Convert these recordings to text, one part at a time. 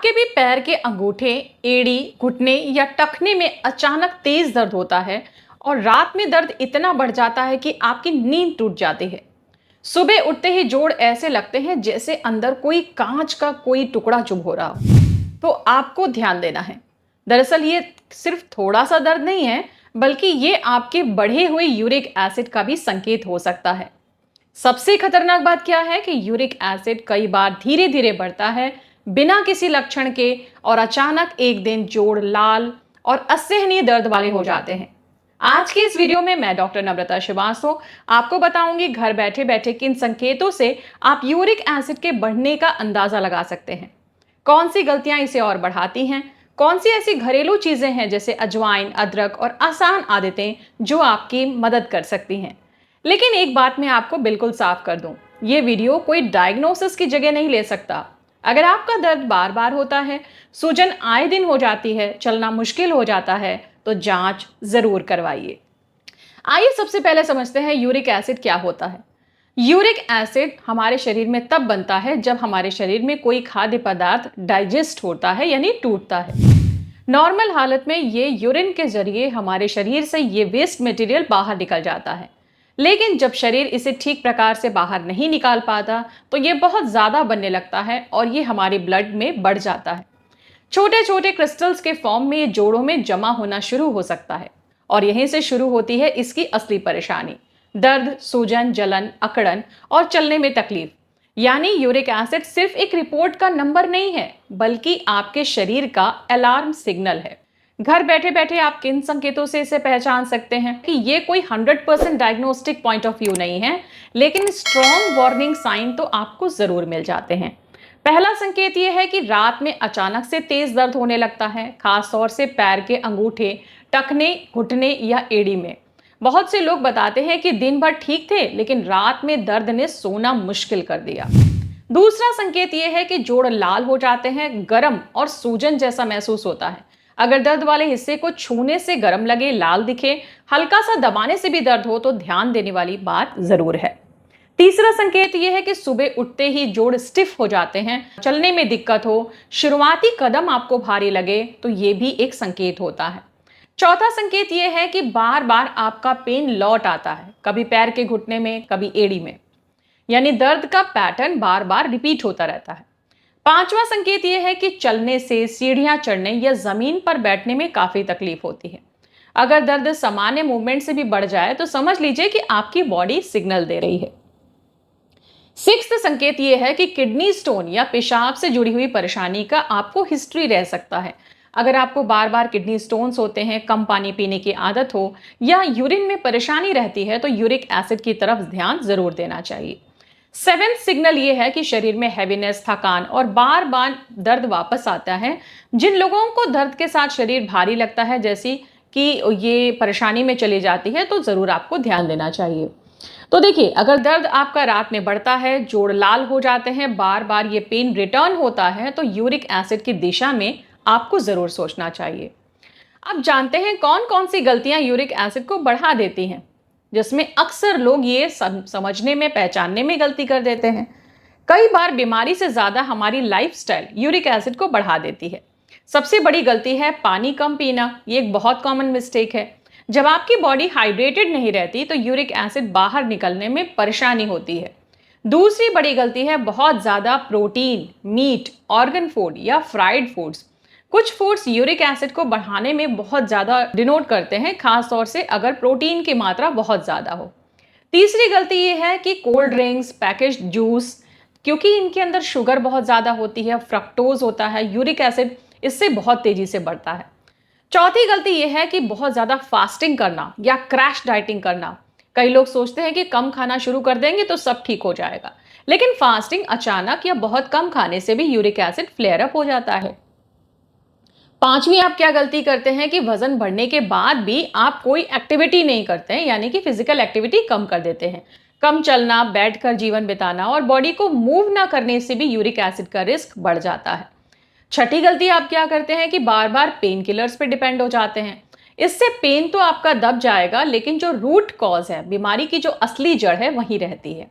आपके भी पैर के अंगूठे, एड़ी, घुटने या टखने में अचानक तेज दर्द होता है और रात में दर्द इतना बढ़ जाता है कि आपकी नींद टूट जाती है। सुबह उठते ही जोड़ ऐसे लगते हैं जैसे अंदर कोई कांच का कोई टुकड़ा चुभ हो रहा हो। तो आपको ध्यान देना है। दरअसल ये सिर्फ थोड़ा सा दर्द नहीं है, बल्कि ये आपके बढ़े हुए यूरिक एसिड का भी संकेत हो सकता है। सबसे खतरनाक बात क्या है कि यूरिक एसिड कई बार धीरे धीरे बढ़ता है, बिना किसी लक्षण के, और अचानक एक दिन जोड़ लाल और असहनीय दर्द वाले हो जाते हैं। आज की इस वीडियो में मैं डॉक्टर नम्रता श्रीवास्तव आपको बताऊंगी घर बैठे बैठे किन संकेतों से आप यूरिक एसिड के बढ़ने का अंदाजा लगा सकते हैं। कौन सी गलतियां इसे और बढ़ाती हैं, कौन सी ऐसी घरेलू चीजें हैं जैसे अजवाइन, अदरक और आसान आदतें जो आपकी मदद कर सकती हैं। लेकिन एक बात मैं आपको बिल्कुल साफ कर दूं, ये वीडियो कोई डायग्नोसिस की जगह नहीं ले सकता। अगर आपका दर्द बार बार होता है, सूजन आए दिन हो जाती है, चलना मुश्किल हो जाता है, तो जांच जरूर करवाइए। आइए सबसे पहले समझते हैं यूरिक एसिड क्या होता है। यूरिक एसिड हमारे शरीर में तब बनता है जब हमारे शरीर में कोई खाद्य पदार्थ डाइजेस्ट होता है, यानी टूटता है। नॉर्मल हालत में ये यूरिन के जरिए हमारे शरीर से ये वेस्ट मटेरियल बाहर निकल जाता है। लेकिन जब शरीर इसे ठीक प्रकार से बाहर नहीं निकाल पाता, तो ये बहुत ज्यादा बनने लगता है और ये हमारे ब्लड में बढ़ जाता है। छोटे छोटे क्रिस्टल्स के फॉर्म में ये जोड़ों में जमा होना शुरू हो सकता है और यहीं से शुरू होती है इसकी असली परेशानी: दर्द, सूजन, जलन, अकड़न और चलने में तकलीफ। यानी यूरिक एसिड सिर्फ एक रिपोर्ट का नंबर नहीं है, बल्कि आपके शरीर का अलार्म सिग्नल है। घर बैठे बैठे आप किन संकेतों से इसे पहचान सकते हैं कि ये कोई 100% डायग्नोस्टिक पॉइंट ऑफ व्यू नहीं है, लेकिन स्ट्रॉन्ग वार्निंग साइन तो आपको जरूर मिल जाते हैं। पहला संकेत यह है कि रात में अचानक से तेज दर्द होने लगता है, खास तौर से पैर के अंगूठे, टखने, घुटने या एड़ी में। बहुत से लोग बताते हैं कि दिन भर ठीक थे, लेकिन रात में दर्द ने सोना मुश्किल कर दिया। दूसरा संकेत यह है कि जोड़ लाल हो जाते हैं, गर्म और सूजन जैसा महसूस होता है। अगर दर्द वाले हिस्से को छूने से गर्म लगे, लाल दिखे, हल्का सा दबाने से भी दर्द हो, तो ध्यान देने वाली बात जरूर है। तीसरा संकेत यह है कि सुबह उठते ही जोड़ स्टिफ हो जाते हैं, चलने में दिक्कत हो, शुरुआती कदम आपको भारी लगे, तो ये भी एक संकेत होता है। चौथा संकेत यह है कि बार बार आपका पेन लौट आता है, कभी पैर के घुटने में, कभी एड़ी में, यानी दर्द का पैटर्न बार बार रिपीट होता रहता है। पांचवा संकेत यह है कि चलने से, सीढ़ियां चढ़ने या जमीन पर बैठने में काफी तकलीफ होती है। अगर दर्द सामान्य मूवमेंट से भी बढ़ जाए, तो समझ लीजिए कि आपकी बॉडी सिग्नल दे रही है। सिक्स्थ संकेत यह है कि किडनी स्टोन या पेशाब से जुड़ी हुई परेशानी का आपको हिस्ट्री रह सकता है। अगर आपको बार बार किडनी स्टोन्स होते हैं, कम पानी पीने की आदत हो या यूरिन में परेशानी रहती है, तो यूरिक एसिड की तरफ ध्यान जरूर देना चाहिए। सेवेंथ सिग्नल यह है कि शरीर में हैवीनेस, थकान और बार बार दर्द वापस आता है। जिन लोगों को दर्द के साथ शरीर भारी लगता है, जैसी कि ये परेशानी में चली जाती है, तो जरूर आपको ध्यान देना चाहिए। तो देखिए, अगर दर्द आपका रात में बढ़ता है, जोड़ लाल हो जाते हैं, बार बार ये पेन रिटर्न होता है, तो यूरिक एसिड की दिशा में आपको जरूर सोचना चाहिए। अब जानते हैं कौन कौन सी गलतियां यूरिक एसिड को बढ़ा देती हैं, जिसमें अक्सर लोग ये समझने में, पहचानने में गलती कर देते हैं। कई बार बीमारी से ज्यादा हमारी लाइफस्टाइल यूरिक एसिड को बढ़ा देती है। सबसे बड़ी गलती है पानी कम पीना। ये एक बहुत कॉमन मिस्टेक है। जब आपकी बॉडी हाइड्रेटेड नहीं रहती, तो यूरिक एसिड बाहर निकलने में परेशानी होती है। दूसरी बड़ी गलती है बहुत ज्यादा प्रोटीन, मीट, ऑर्गन फूड या फ्राइड फूड्स। कुछ फूड्स यूरिक एसिड को बढ़ाने में बहुत ज्यादा डिनोट करते हैं, खास तौर से अगर प्रोटीन की मात्रा बहुत ज्यादा हो। तीसरी गलती यह है कि कोल्ड ड्रिंक्स, पैकेज्ड जूस, क्योंकि इनके अंदर शुगर बहुत ज्यादा होती है, फ्रक्टोज होता है, यूरिक एसिड इससे बहुत तेजी से बढ़ता है। चौथी गलती यह है कि बहुत ज्यादा फास्टिंग करना या क्रैश डाइटिंग करना। कई लोग सोचते हैं कि कम खाना शुरू कर देंगे तो सब ठीक हो जाएगा, लेकिन फास्टिंग अचानक या बहुत कम खाने से भी यूरिक एसिड फ्लेयर अप हो जाता है। पांचवी, आप क्या गलती करते हैं कि वजन बढ़ने के बाद भी आप कोई एक्टिविटी नहीं करते हैं, यानी कि फिजिकल एक्टिविटी कम कर देते हैं। कम चलना, बैठकर जीवन बिताना और बॉडी को मूव ना करने से भी यूरिक एसिड का रिस्क बढ़ जाता है। छठी गलती आप क्या करते हैं कि बार बार पेन किलर्स पे डिपेंड हो जाते हैं। इससे पेन तो आपका दब जाएगा, लेकिन जो रूट कॉज है, बीमारी की जो असली जड़ है, वहीं रहती है।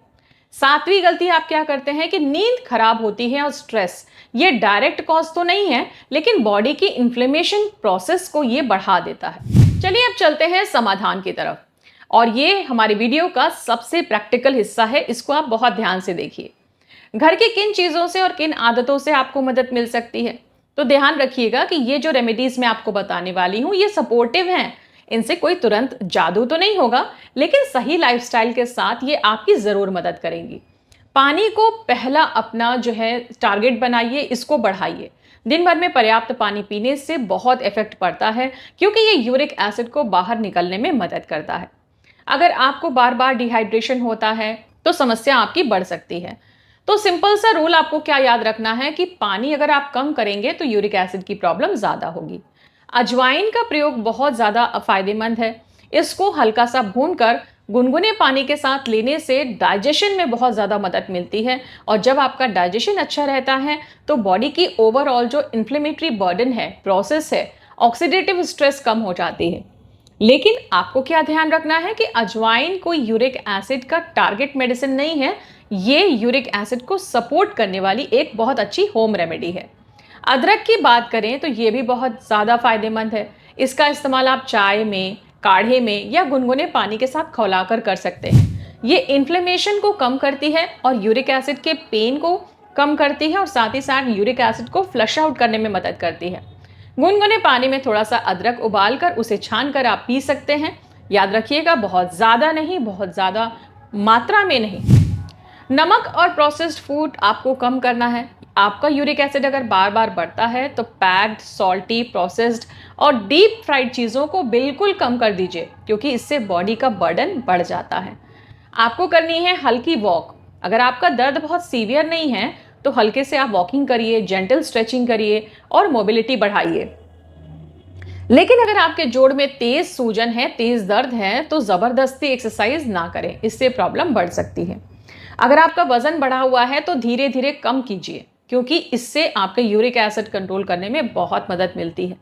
सातवीं गलती आप क्या करते हैं कि नींद खराब होती है और स्ट्रेस, ये डायरेक्ट कॉज तो नहीं है, लेकिन बॉडी की इन्फ्लेमेशन प्रोसेस को ये बढ़ा देता है। चलिए अब चलते हैं समाधान की तरफ, और ये हमारी वीडियो का सबसे प्रैक्टिकल हिस्सा है, इसको आप बहुत ध्यान से देखिए। घर की किन चीज़ों से और किन आदतों से आपको मदद मिल सकती है? तो ध्यान रखिएगा कि ये जो रेमेडीज मैं आपको बताने वाली हूँ ये सपोर्टिव हैं। इनसे कोई तुरंत जादू तो नहीं होगा, लेकिन सही लाइफस्टाइल के साथ ये आपकी ज़रूर मदद करेंगी। पानी को पहला अपना जो है टारगेट बनाइए, इसको बढ़ाइए। दिन भर में पर्याप्त पानी पीने से बहुत इफेक्ट पड़ता है, क्योंकि ये यूरिक एसिड को बाहर निकलने में मदद करता है। अगर आपको बार बार डिहाइड्रेशन होता है तो समस्या आपकी बढ़ सकती है। तो सिंपल सा रूल आपको क्या याद रखना है कि पानी अगर आप कम करेंगे तो यूरिक एसिड की प्रॉब्लम ज़्यादा होगी। अजवाइन का प्रयोग बहुत ज़्यादा फायदेमंद है। इसको हल्का सा भूनकर गुनगुने पानी के साथ लेने से डाइजेशन में बहुत ज़्यादा मदद मिलती है, और जब आपका डाइजेशन अच्छा रहता है तो बॉडी की ओवरऑल जो इन्फ्लेमेटरी बर्डन है, प्रोसेस है, ऑक्सीडेटिव स्ट्रेस कम हो जाती है। लेकिन आपको क्या ध्यान रखना है कि अजवाइन कोई यूरिक एसिड का टारगेट मेडिसिन नहीं है, ये यूरिक एसिड को सपोर्ट करने वाली एक बहुत अच्छी होम रेमेडी है। अदरक की बात करें तो ये भी बहुत ज़्यादा फायदेमंद है। इसका इस्तेमाल आप चाय में, काढ़े में या गुनगुने पानी के साथ खौलाकर कर सकते हैं। ये इन्फ्लेमेशन को कम करती है और यूरिक एसिड के पेन को कम करती है, और साथ ही साथ यूरिक एसिड को फ्लश आउट करने में मदद करती है। गुनगुने पानी में थोड़ा सा अदरक उबालकर उसे छानकर आप पी सकते हैं। याद रखिएगा, बहुत ज़्यादा नहीं, बहुत ज़्यादा मात्रा में नहीं। नमक और प्रोसेस्ड फूड आपको कम करना है। आपका यूरिक एसिड अगर बार बार बढ़ता है तो पैक्ड, सॉल्टी, प्रोसेस्ड और डीप फ्राइड चीज़ों को बिल्कुल कम कर दीजिए, क्योंकि इससे बॉडी का बर्डन बढ़ जाता है। आपको करनी है हल्की वॉक। अगर आपका दर्द बहुत सीवियर नहीं है तो हल्के से आप वॉकिंग करिए, जेंटल स्ट्रेचिंग करिए और मोबिलिटी बढ़ाइए। लेकिन अगर आपके जोड़ में तेज सूजन है, तेज दर्द है, तो ज़बरदस्ती एक्सरसाइज ना करें, इससे प्रॉब्लम बढ़ सकती है। अगर आपका वजन बढ़ा हुआ है तो धीरे धीरे कम कीजिए, क्योंकि इससे आपके यूरिक एसिड कंट्रोल करने में बहुत मदद मिलती है।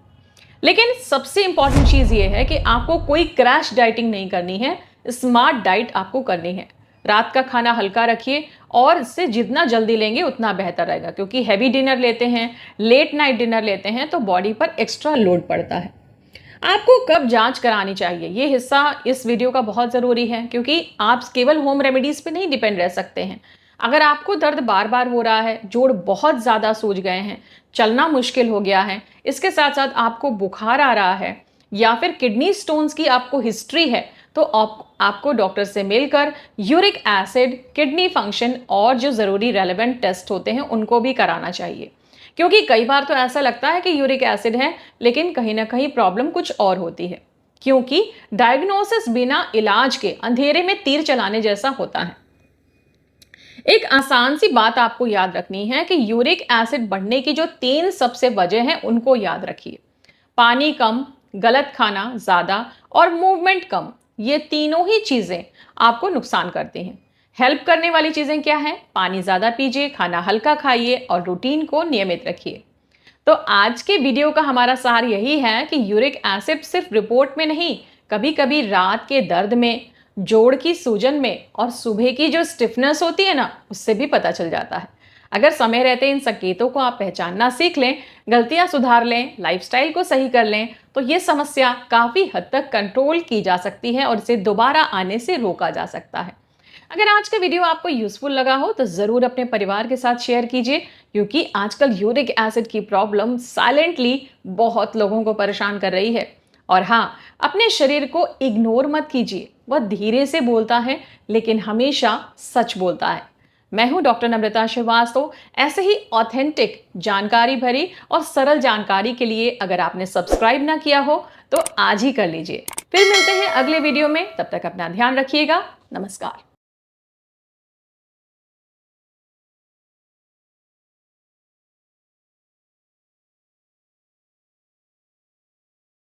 लेकिन सबसे इंपॉर्टेंट चीज़ ये है कि आपको कोई क्रैश डाइटिंग नहीं करनी है, स्मार्ट डाइट आपको करनी है। रात का खाना हल्का रखिए, और इससे जितना जल्दी लेंगे उतना बेहतर रहेगा, क्योंकि हैवी डिनर लेते हैं, लेट नाइट डिनर लेते हैं तो बॉडी पर एक्स्ट्रा लोड पड़ता है। आपको कब जांच करानी चाहिए, ये हिस्सा इस वीडियो का बहुत ज़रूरी है, क्योंकि आप केवल होम रेमेडीज़ पे नहीं डिपेंड रह सकते हैं। अगर आपको दर्द बार बार हो रहा है, जोड़ बहुत ज़्यादा सूज गए हैं, चलना मुश्किल हो गया है, इसके साथ साथ आपको बुखार आ रहा है, या फिर किडनी स्टोन्स की आपको हिस्ट्री है, तो आपको डॉक्टर से मिलकर यूरिक एसिड, किडनी फंक्शन और जो ज़रूरी रेलेवेंट टेस्ट होते हैं उनको भी कराना चाहिए। क्योंकि कई बार तो ऐसा लगता है कि यूरिक एसिड है, लेकिन कहीं ना कहीं प्रॉब्लम कुछ और होती है, क्योंकि डायग्नोसिस बिना इलाज के अंधेरे में तीर चलाने जैसा होता है। एक आसान सी बात आपको याद रखनी है कि यूरिक एसिड बढ़ने की जो 3 सबसे वजह हैं उनको याद रखिए। पानी कम, गलत खाना ज़्यादा और मूवमेंट कम, ये तीनों ही चीज़ें आपको नुकसान करती हैं। हेल्प करने वाली चीज़ें क्या हैं? पानी ज़्यादा पीजिए, खाना हल्का खाइए और रूटीन को नियमित रखिए। तो आज के वीडियो का हमारा सार यही है कि यूरिक एसिड सिर्फ रिपोर्ट में नहीं, कभी कभी रात के दर्द में, जोड़ की सूजन में और सुबह की जो स्टिफनेस होती है ना, उससे भी पता चल जाता है। अगर समय रहते इन संकेतों को आप पहचानना सीख लें, गलतियां सुधार लें, लाइफस्टाइल को सही कर लें, तो ये समस्या काफ़ी हद तक कंट्रोल की जा सकती है और इसे दोबारा आने से रोका जा सकता है। अगर आज का वीडियो आपको यूजफुल लगा हो तो ज़रूर अपने परिवार के साथ शेयर कीजिए, क्योंकि आजकल यूरिक एसिड की प्रॉब्लम साइलेंटली बहुत लोगों को परेशान कर रही है। और हाँ, अपने शरीर को इग्नोर मत कीजिए, वह धीरे से बोलता है लेकिन हमेशा सच बोलता है। मैं हूं डॉक्टर नम्रता श्रीवास्तव। ऐसे ही ऑथेंटिक, जानकारी भरी और सरल जानकारी के लिए अगर आपने सब्सक्राइब ना किया हो तो आज ही कर लीजिए। फिर मिलते हैं अगले वीडियो में, तब तक अपना ध्यान रखिएगा। नमस्कार।